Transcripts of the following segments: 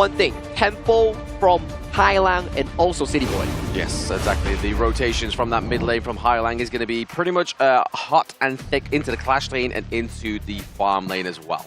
one thing, tempo from HIGHLIGHTS and also City Boy. Yes, exactly. The rotations from that mid lane from HIGHLIGHTS is going to be pretty much hot and thick into the clash lane and into the farm lane as well.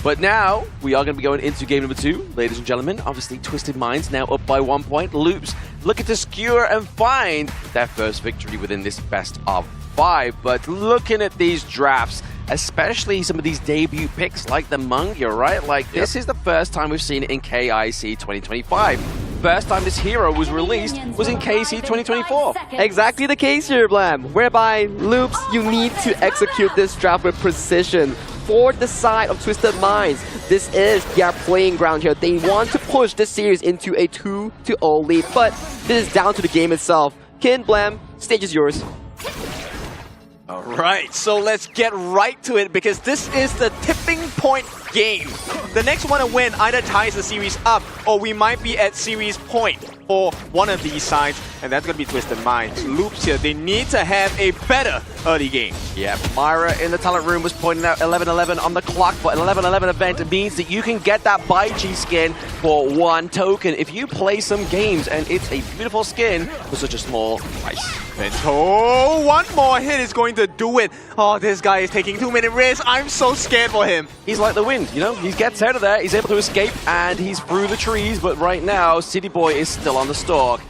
But now, we are going to be going into game number 2, ladies and gentlemen. Obviously, Twisted Minds now up by 1 point. Loops looking to skewer and find their first victory within this best of 5. But looking at these drafts, especially some of these debut picks like the Mungia, right? Like, this is the first time we've seen it in KIC 2025. First time this hero was released was in KIC 2024. Exactly the case here, Blam. Whereby, Loops, you need to execute this draft with precision. For the side of Twisted Minds, this is their playing ground here. They want to push this series into a 2-0 lead, but this is down to the game itself. Kin, Blam, stage is yours. Alright, so let's get right to it because this is the tipping point game. The next one to win either ties the series up or we might be at series point for one of these sides, and that's going to be Twisted Minds. Loops here, they need to have a better early game. Yeah, Myra in the talent room was pointing out 11-11 on the clock, but an 11-11 event means that you can get that Baichi skin for 1 token if you play some games, and it's a beautiful skin for such a small price. Oh, one more hit is going to do it. Oh, this guy is taking too many risks. I'm so scared for him. He's like the wind, you know? He gets out of there, he's able to escape, and he's through the trees, but right now, City Boy is still on the stalk.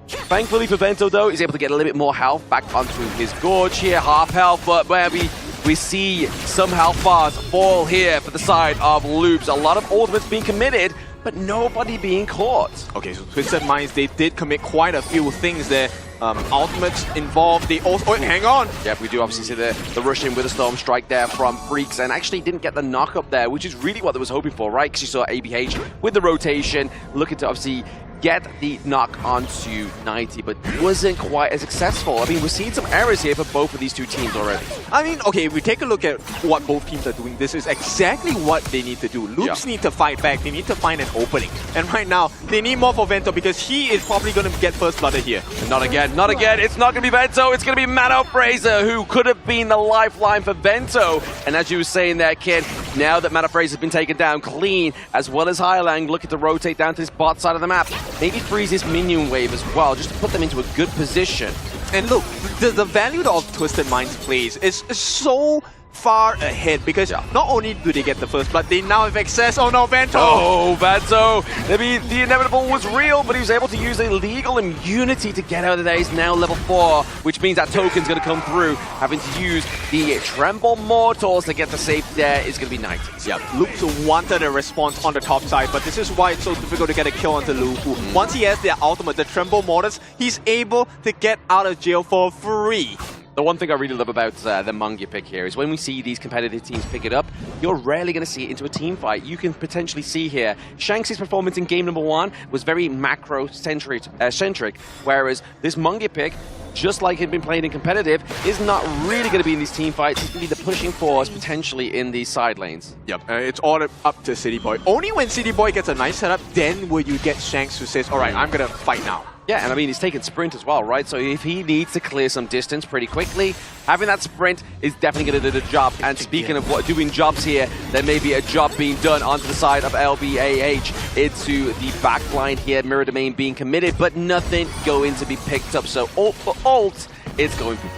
Thankfully for Vento, though, he's able to get a little bit more health back onto his gorge here, half health, but where we see some health bars fall here for the side of Loops. A lot of ultimates being committed, but nobody being caught. Okay, so Twisted Minds, they did commit quite a few things there. Ultimates involved, they also... Oh, hang on! Yep, we do obviously see the rush in with a Storm Strike there from Freaks, and actually didn't get the knock up there, which is really what they was hoping for, right? Because you saw ABH with the rotation, looking to obviously get the knock onto 90, but wasn't quite as successful. I mean, we're seeing some errors here for both of these two teams already. I mean, okay, if we take a look at what both teams are doing, this is exactly what they need to do. Loops need to fight back, they need to find an opening. And right now, they need more for Vento because he is probably going to get first blooded here. And not again, not again. It's not going to be Vento, it's going to be Mano Fraser, who could have been the lifeline for Vento. And as you were saying there, Kid, now that Mano Fraser's been taken down clean, as well as HIGHLIGHTS looking to rotate down to this bot side of the map, maybe freeze this minion wave as well, just to put them into a good position. And look, the value of Twisted Minds plays is so far ahead because not only do they get the first blood, they now have access. Oh no, Vento! Oh, Vento! I mean, the inevitable was real, but he was able to use a legal immunity to get out of there. He's now level 4, which means that token's going to come through. Having to use the Tremble Mortals to get the safe there is going to be 90s. Yeah, Loops wanted a response on the top side, but this is why it's so difficult to get a kill onto Lufu. Once he has their ultimate, the Tremble Mortals, he's able to get out of jail for free. The one thing I really love about the Mungia pick here is when we see these competitive teams pick it up, you're rarely going to see it into a team fight. You can potentially see here, Shanks' performance in game number 1 was very macro-centric, whereas this Mungia pick, just like he'd been playing in competitive, is not really going to be in these team fights. He's going to be the pushing force potentially in these side lanes. Yep, it's all up to City Boy. Only when City Boy gets a nice setup, then will you get Shanks who says, alright, I'm going to fight now. Yeah, and I mean, he's taking sprint as well, right? So if he needs to clear some distance pretty quickly, having that sprint is definitely going to do the job. And speaking of what doing jobs here, there may be a job being done onto the side of LBAH into the back line here, Mirror Domain being committed, but nothing going to be picked up. So ult for ult, it's going to be.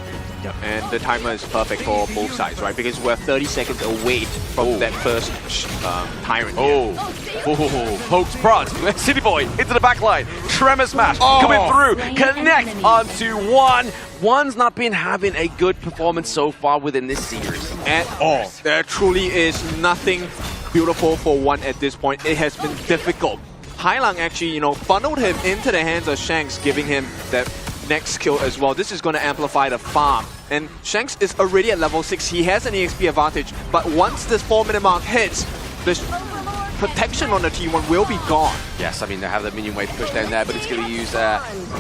Yep, and the timer is perfect for both sides, right? Because we're 30 seconds away from that first Tyrant. Pokes prod. City Boy into the back line. Tremor Smash coming through. Connect onto one. One's not been having a good performance so far within this series at all. There truly is nothing beautiful for one at this point. It has been difficult. HIGHLIGHTS actually, funneled him into the hands of Shanks, giving him that next kill as well. This is going to amplify the farm. And Shanks is already at level 6. He has an EXP advantage. But once this 4-minute mark hits, the protection on the T1 will be gone. Yes, I mean, they have the minion wave push down there, but it's going to use...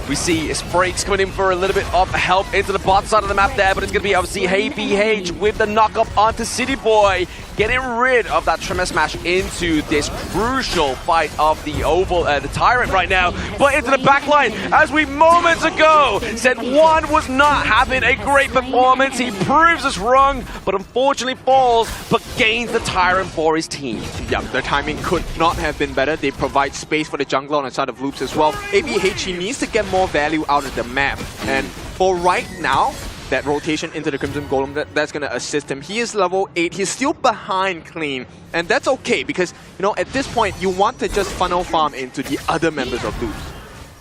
we see Sprake's coming in for a little bit of help into the bot side of the map there, but it's going to be obviously HBH with the knock-up onto City Boy. getting rid of that Tremor Smash into this crucial fight of the the Tyrant right now, but into the backline, as we moments ago said One was not having a great performance. He proves us wrong, but unfortunately falls, but gains the Tyrant for his team. Yeah, their timing could not have been better. They provide space for the jungler on the side of Loops as well. ABH, he needs to get more value out of the map, and for right now, that rotation into the Crimson Golem, that's going to assist him. He is level 8. He's still behind Clean, and that's okay because, you know, at this point, you want to just funnel farm into the other members of Loops.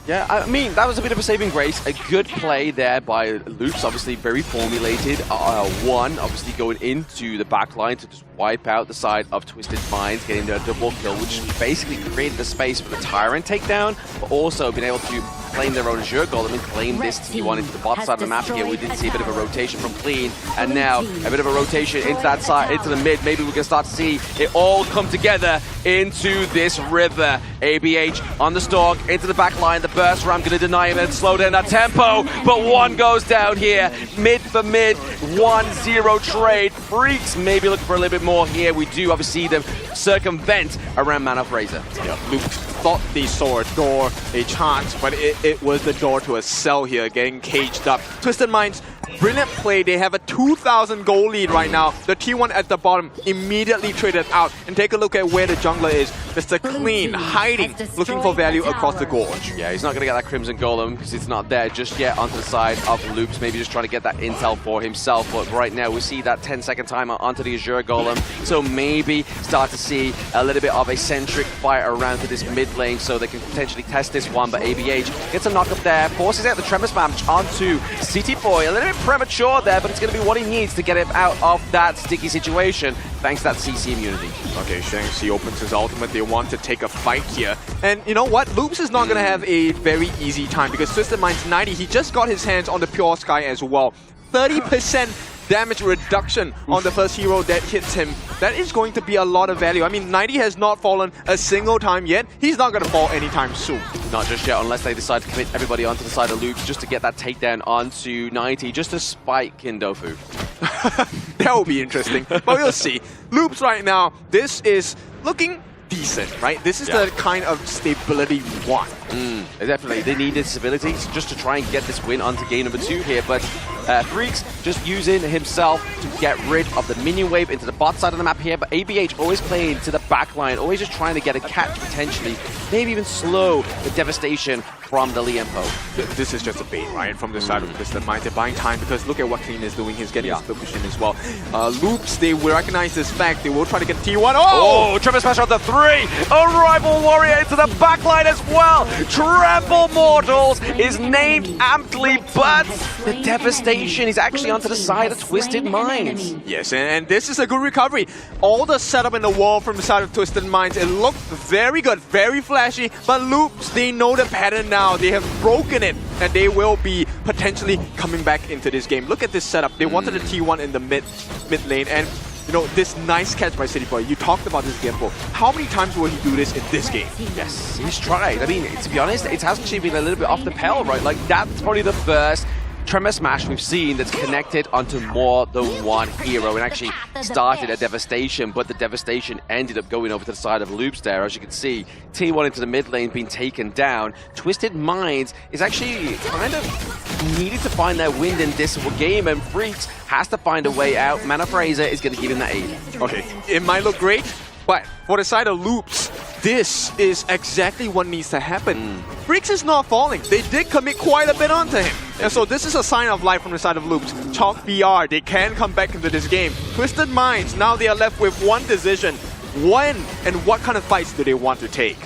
Yeah, I mean, that was a bit of a saving grace. A good play there by Loops, obviously very formulated. One, obviously going into the backline to just wipe out the side of Twisted Minds, getting their double kill, which basically created the space for the Tyrant takedown, but also being able to claim their own Azure Golem and claim this T1 into the bot side of the map here. We did see a bit of a rotation from Clean, and now a bit of a rotation into that side, into the mid. Maybe we can start to see it all come together into this river. ABH on the stalk, into the back line. The burst ram going to deny him and slow down that tempo, but One goes down here. Mid for mid, 1-0 trade. Freaks maybe looking for a little bit more here. We do obviously see them circumvent around Man of Razor. Yeah, Luke thought they saw a door, a chance, but it was the door to a cell here, getting caged up. Twisted Minds, brilliant play. They have a 2,000 goal lead right now. The T1 at the bottom immediately traded out. And take a look at where the jungler is. Mr. Clean, hiding, looking for value across the gorge. Yeah, he's not going to get that Crimson Golem because it's not there just yet onto the side of Loops. Maybe just trying to get that intel for himself. But right now we see that 10-second timer onto the Azure Golem. So maybe start to see a little bit of a centric fight around to this mid lane so they can potentially test this one. But ABH gets a knock up there, forces out the Tremor Smash onto City Boy. A little bit premature there, but it's going to be what he needs to get him out of that sticky situation thanks to that CC immunity. Okay, Shanks, he opens his ultimate. They want to take a fight here. And you know what? Loops is not going to have a very easy time because Twisted Minds 90, he just got his hands on the Pure Sky as well. 30% damage reduction on the first hero that hits him. That is going to be a lot of value. I mean, 90 has not fallen a single time yet. He's not going to fall anytime soon. Not just yet, unless they decide to commit everybody onto the side of Loops just to get that takedown onto 90, just to spite Kindofu. That will be interesting, but we'll see. Loops right now, this is looking decent, right? This is the kind of stability we want. Definitely, they needed stability just to try and get this win onto game number 2 here, but Freaks just using himself to get rid of the minion wave into the bot side of the map here, but ABH always playing to the back line, always just trying to get a catch potentially, maybe even slow the devastation from the Liempo. This is just a bait, right? From the side of Twisted Minds. They're buying time because look at what Clean is doing. He's getting his position as well. Loops, they will recognize this fact. They will try to get T1. Oh! Tremor Smash on the 3! A rival warrior into the back line as well! Trample Mortals is named amply, but the devastation is actually onto the side of Twisted Minds. Yes, and this is a good recovery. All the setup in the wall from the side of Twisted Minds, it looked very good, very flashy, but Loops, they know the pattern now. They have broken it, and they will be potentially coming back into this game. Look at this setup. They wanted the T1 in the mid lane, and you know, this nice catch by City Boy. You talked about this game, how many times will he do this in this game? Yes, he's tried. I mean, to be honest, it has actually been a little bit off the pale, right? Like, that's probably the first Tremor Smash we've seen that's connected onto more than one hero and actually started a devastation, but the devastation ended up going over to the side of Loops there. As you can see, T1 into the mid lane being taken down. Twisted Minds is actually kind of needed to find their wind in this game, and Freaks has to find a way out. Man of Razor is going to give him that aid. Okay, it might look great, but for the side of Loops, this is exactly what needs to happen. Freaks is not falling. They did commit quite a bit onto him. And so this is a sign of life from the side of Loops. Chalk BR, they can come back into this game. Twisted Minds, now they are left with one decision. When and what kind of fights do they want to take?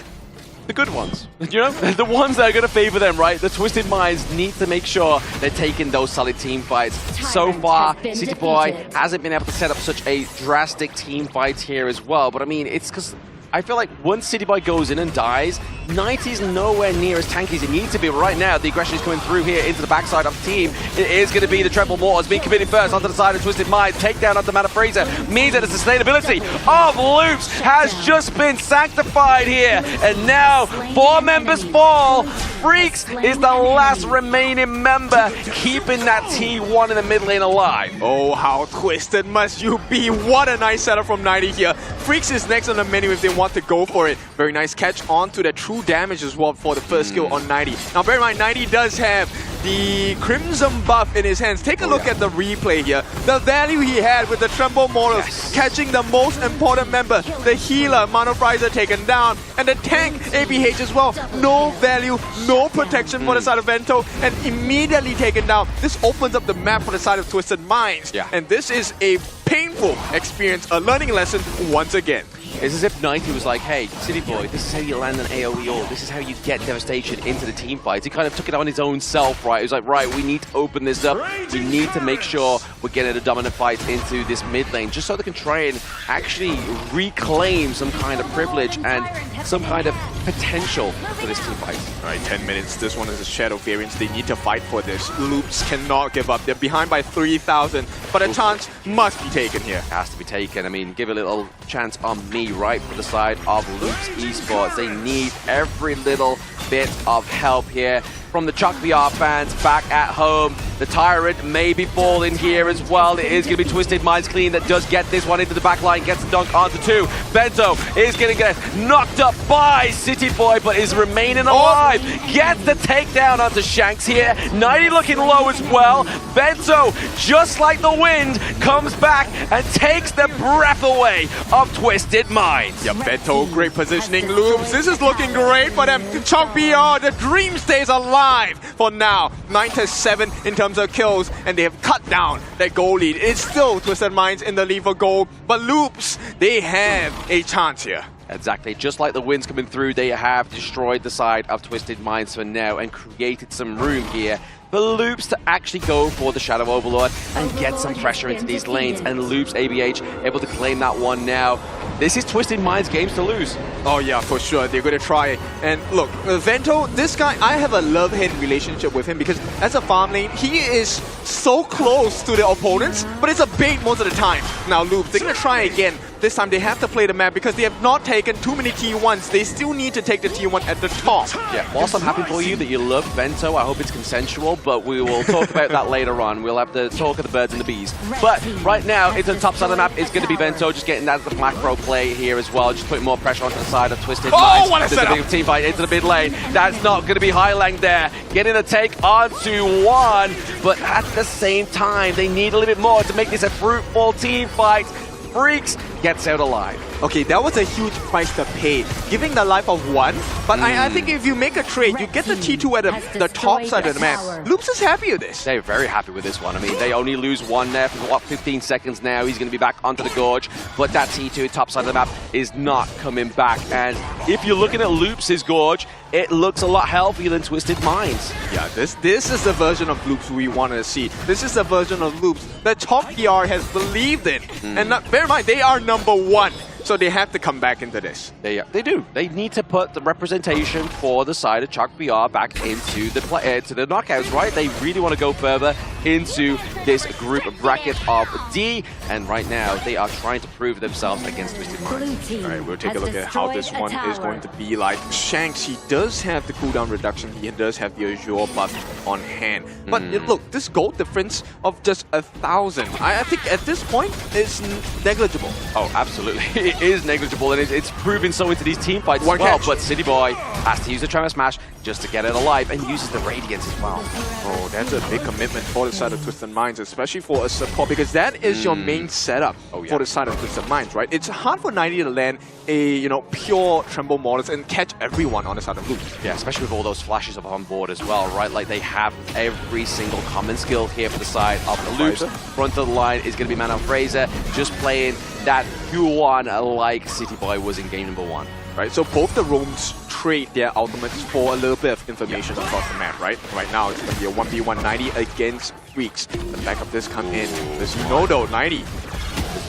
The good ones. You know, the ones that are going to favor them, right? The Twisted Minds need to make sure they're taking those solid team fights. So far, City Boy hasn't been able to set up such a drastic team fight here as well. But I mean, it's because I feel like once City Boy goes in and dies, 90's nowhere near as tanky as it needs to be. But right now, the aggression is coming through here into the backside of the team. It is going to be the Treble Mortars being committed first onto the side of Twisted Minds. Takedown onto Mana Fraser means that the sustainability of Loops has just been sanctified here. And now, 4 members fall. Freaks is the last remaining member, keeping that T1 in the mid lane alive. Oh, how twisted must you be. What a nice setup from 90 here. Freaks is next on the menu if they want to go for it. Very nice catch onto the true damage as well for the first skill on 90. Now bear in mind, 90 does have the Crimson buff in his hands. Take a look at the replay here. The value he had with the Tremble Mortals, catching the most important member, the healer, Mana Fraser taken down, and the tank, ABH as well. No value, no protection for the side of Vento, and immediately taken down. This opens up the map for the side of Twisted Minds. And this is a painful experience, a learning lesson once again. It's as if 90 was like, hey, City Boy, this is how you land an AoE ult. This is how you get devastation into the team fights. He kind of took it on his own self, right? He was like, right, we need to open this up. We need to make sure we're getting the dominant fights into this mid lane, just so they can try and actually reclaim some kind of privilege and some kind of potential for this team fight. All right, 10 minutes. This one is a Shadow Variance. They need to fight for this. Loops cannot give up. They're behind by 3,000, but a chance must be taken here. Has to be taken. I mean, give a little chance on me, right, for the side of Loops Esports. They need every little bit of help here from the Chuck VR fans back at home. The Tyrant may be falling here as well. It is going to be Twisted Minds Clean that does get this one into the back line, gets the dunk onto 2. Bento is going to get knocked up by City Boy, but is remaining alive. Gets the takedown onto Shanks here. 90 looking low as well. Bento, just like the wind, comes back and takes the breath away of Twisted Minds. Yeah, Bento, great positioning. Loops, this is looking great for them. Chuck VR, the dream stays alive for now. 9-7 in terms of kills, and they have cut down that goal lead. It's still Twisted Minds in the lead for goal, but Loops, they have a chance here. Exactly, just like the winds coming through, they have destroyed the side of Twisted Minds for now and created some room here for Loops to actually go for the Shadow Overlord and get some pressure into these lanes. And Loops ABH able to claim that one now. This is Twisted Minds' games to lose. Oh yeah, for sure. They're going to try. And look, Vento, this guy, I have a love-hate relationship with him because as a farm lane, he is so close to the opponents, but it's a bait most of the time. Now Loops, they're going to try again. This time they have to play the map because they have not taken too many T1s. They still need to take the T1 at the top. Yeah, whilst I'm happy for you that you love Vento, I hope it's consensual, but we will talk about that later on. We'll have the talk of the birds and the bees. But right now, into the top side of the map is going to be Vento, just getting that as the macro play here as well, just putting more pressure onto the side of Twisted Minds. What a setup! There's a big team fight into the mid lane. That's not going to be HIGHLIGTS there. Getting a take onto 1, but at the same time, they need a little bit more to make this a fruitful team fight. Freaks gets out alive. Okay, that was a huge price to pay, giving the life of 1. But I think if you make a trade, you get the T2 at the top side of the map. Loops is happy with this. They're very happy with this one. I mean, they only lose 1 there for, what, 15 seconds now. He's going to be back onto the Gorge, but that T2 top side of the map is not coming back. And if you're looking at Loops' Gorge, it looks a lot healthier than Twisted Minds. Yeah, this is the version of Loops we want to see. This is the version of Loops that Top PR has believed in. And bear in mind, they are number 1. So they have to come back into this. They do. They need to put the representation for the side of Chuck VR back into the knockouts, right? They really want to go further into this group bracket of D, and right now they are trying to prove themselves against Twisted Minds. All right, we'll take a look at how this one is going to be like. Shanks, he does have the cooldown reduction. He does have the Azure buff on hand. But look, this gold difference of just 1,000, I think at this point is negligible. Oh, absolutely. It is negligible, and it's proven so into these team fights as well. But City Boy has to use the Tremor Smash just to get it alive, and uses the Radiance as well. Oh, that's a big commitment for the side of Twisted Minds, especially for a support, because that is your main setup for the side of Twisted Minds, right? It's hard for 90 to land a pure Tremble Mortars and catch everyone on the side of Loops. Yeah, especially with all those flashes up on board as well, right? Like they have every single common skill here for the side of the Loops. Front of the line is going to be Mana Fraser, just playing that Q1 like City Boy was in game number 1. Right, so both the roams trade their ultimates for a little bit of information across the map, right? Right now it's going to be a 1v1 90 against Freaks. The back of this come in. As you know though, 90,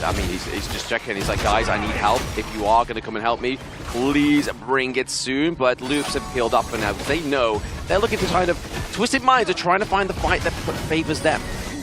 I mean, he's just checking. He's like, guys, I need help. If you are going to come and help me, please bring it soon. But Loops have peeled up for now because they know they're looking to kind of Twisted Minds are trying to find the fight that favors them.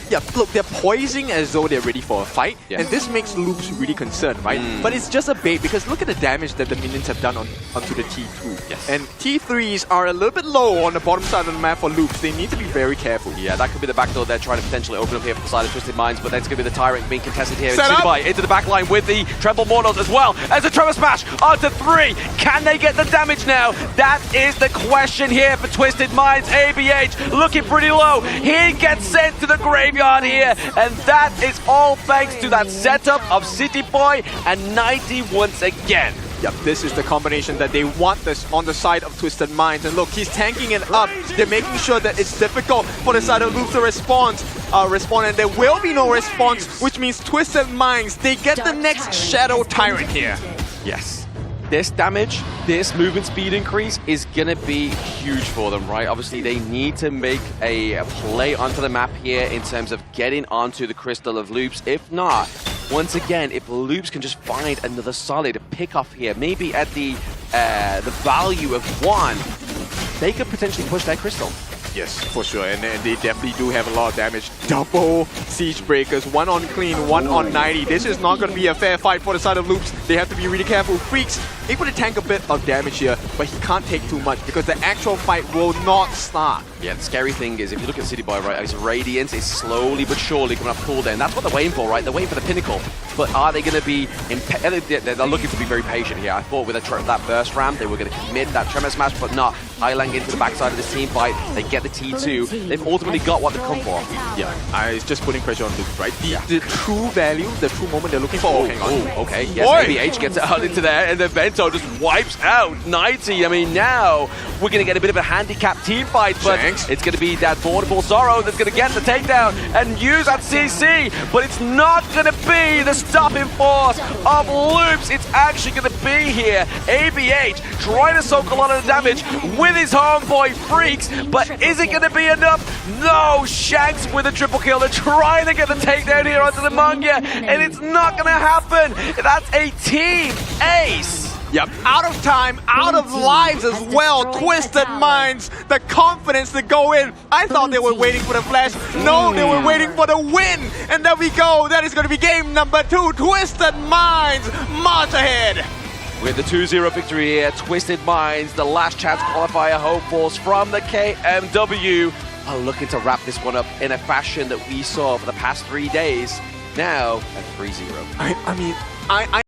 Yeah, look, they're poising as though they're ready for a fight, Yes. and this makes Loops really concerned, right? But it's just a bait because look at the damage that the minions have done onto the T2. Yes. And T3s are a little bit low on the bottom side of the map for Loops. They need to be very careful. Yeah, that could be the back door they're trying to potentially open up here for the side of Twisted Minds, but that's going to be the Tyrant being contested here. Set up. By into the back line with the Tremble Mortals as well as a Tremor Smash onto 3. Can they get the damage now? That is the question here for Twisted Minds. ABH looking pretty low. He gets sent to the graveyard here, and that is all thanks to that setup of City Boy and 90 once again. Yep, this is the combination that they want this on the side of Twisted Minds. And look, he's tanking it up. They're making sure that it's difficult for the side of Loops to respond, and there will be no response, which means Twisted Minds, they get the next Shadow Tyrant here. Yes. This damage, this movement speed increase is going to be huge for them, right? Obviously, they need to make a play onto the map here in terms of getting onto the Crystal of Loops. If not, once again, if Loops can just find another solid pick off here, maybe at the value of 1, they could potentially push that Crystal. Yes, for sure, and they definitely do have a lot of damage. Double Siege Breakers, 1 on Clean, 1 on 90. This is not going to be a fair fight for the side of Loops. They have to be really careful. Freaks able to tank a bit of damage here, but he can't take too much because the actual fight will not start. Yeah, the scary thing is, if you look at City Boy, right, his Radiance is slowly but surely coming up cooldown. That's what they're waiting for, right? They're waiting for the pinnacle. But are they going to be... They're looking to be very patient here. I thought with that burst ram, they were going to commit that Tremor Smash, but not. Highlang into the backside of this team fight. They get the T2. They've ultimately got what they've come for. Yeah, it's just putting pressure on Loops, right? The true value, the true moment they're looking for. Oh, hang on. Oh, okay. Yes, ABH gets out into there, and then Vento just wipes out 90. I mean, now we're going to get a bit of a handicapped team fight, but it's going to be that Vulnerable Sorrow that's going to get the takedown and use that CC, but it's not going to be the stopping force of Loops. It's actually going to be here. ABH trying to soak a lot of the damage with his homeboy Freaks, but is it going to be enough? No! Shanks with a triple kill. They're trying to get the takedown here onto the Mungia, and it's not going to happen. That's a team ace. Yep, out of time, out of lives as well. Twisted Minds, the confidence to go in. I thought they were waiting for the flash. No, they were waiting for the win. And there we go. That is going to be game number 2. Twisted Minds march ahead. With the 2-0 victory here, Twisted Minds, the last chance qualifier hopefuls from the KMW, are looking to wrap this one up in a fashion that we saw for the past 3 days. Now at 3-0. I mean, I